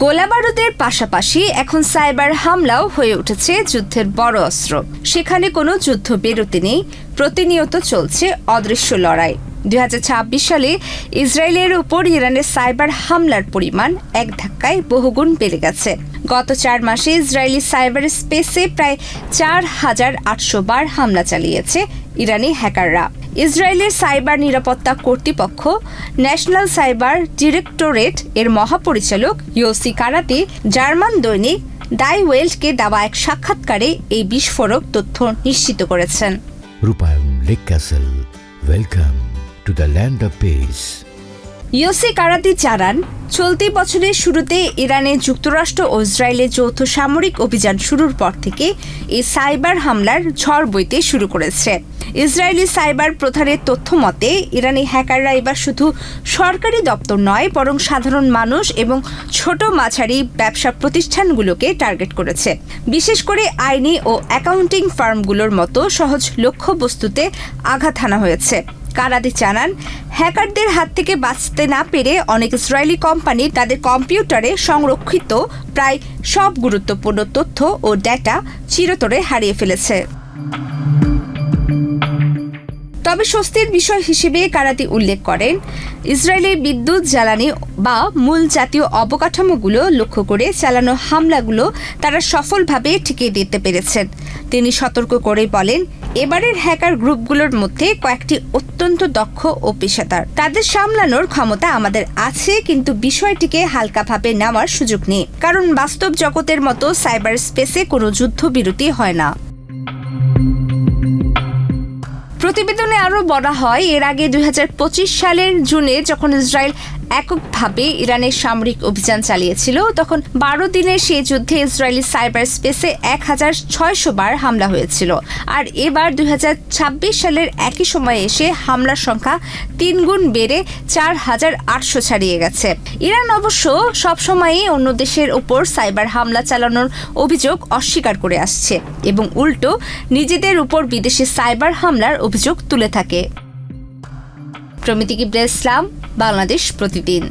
গোলাবারুদের পাশাপাশি এখন সাইবার হামলাও হয়ে উঠেছে যুদ্ধের বড় অস্ত্র। সেখানে কোনো যুদ্ধবিরতি নেই, প্রতিনিয়ত চলছে অদৃশ্য লড়াই। 2026 সালে ইসরায়েলের উপর ইরানের সাইবার হামলার পরিমাণ এক ধাক্কায় বহুগুণ বেড়ে গেছে। গত 4 মাসে ইসরায়েলি সাইবার স্পেসে প্রায় 4800 বার হামলা চালিয়েছে ইরানি হ্যাকাররা। ইসরায়েলের সাইবার নিরাপত্তা কর্তৃপক্ষ ন্যাশনাল সাইবার ডিরেক্টরেট এর মহাপরিচালক ইয়োসি কারাতি জার্মান দৈনিক ডাই ওয়েল্টকে দেওয়া এক সাক্ষাৎকারে এই বিস্ফোরক তথ্য নিশ্চিত করেছেন। রূপায়ণ lake castle, welcome to the land of peace. Yossi Karadi জানান, চলতি বছরের শুরুতে ইরানে যুক্তরাষ্ট্র ও ইসরায়েলের যৌথ সামরিক অভিযান শুরুর পর থেকে এই সাইবার হামলার ঝড় বইতে শুরু করেছে। ইসরায়েলি সাইবার প্রধানের তথ্য মতে ইরানি হ্যাকাররা এবার শুধু সরকারি দপ্তর নয়, বরং সাধারণ মানুষ এবং ছোট মাঝারি ব্যবসা প্রতিষ্ঠানগুলোকে টার্গেট করেছে। বিশেষ করে আইনি ও অ্যাকাউন্টিং ফার্মগুলোর মতো সহজ লক্ষ্যবস্তুতে আঘাত হানা হয়েছে। কারাদি জানান, হ্যাকারদের হাত থেকে বাঁচতে না পেরে অনেক ইসরায়েলি কোম্পানি তাদের কম্পিউটারে সংরক্ষিত প্রায় সব গুরুত্বপূর্ণ তথ্য ও ডেটা চিরতরে হারিয়ে ফেলেছে। তবে স্বস্তির বিষয় হিসেবে কারাতি উল্লেখ করেন, ইসরায়েলের বিদ্যুৎ, জ্বালানি বা মূল জাতীয় অবকাঠামোগুলো লক্ষ্য করে চালানো হামলাগুলো তারা সফলভাবে ঠেকিয়ে দিতে পেরেছেন। তিনি সতর্ক করে বলেন, এবারের হ্যাকার গ্রুপগুলোর মধ্যে কয়েকটি অত্যন্ত দক্ষ ও পেশাদার। তাদের সামলানোর ক্ষমতা আমাদের আছে, কিন্তু বিষয়টিকে হালকাভাবে নেওয়ার সুযোগ নেই, কারণ বাস্তব জগতের মতো সাইবার স্পেসে কোনো যুদ্ধবিরতি হয় না। প্রতিবেদনে আরও বলা হয়, এর আগে 2025 সালের জুনে যখন ইসরায়েল এককভাবে ইরানের সামরিক অভিযান চালিয়েছিল, তখন 12 দিনের সেই যুদ্ধে ইসরায়েলি সাইবার স্পেসে 1600 বার হামলা হয়েছিল। আর এবার 2026 সালের একই সময়ে এসে হামলার সংখ্যা 3 গুণ বেড়ে 4800 ছাড়িয়ে গেছে। ইরান অবশ্য সবসময়ই অন্য দেশের উপর সাইবার হামলা চালানোর অভিযোগ অস্বীকার করে আসছে এবং উল্টো নিজেদের উপর বিদেশি সাইবার হামলার অভিযোগ তুলে থাকে। প্রমিতি কিবরা ইসলাম, বাংলাদেশ প্রতিদিন।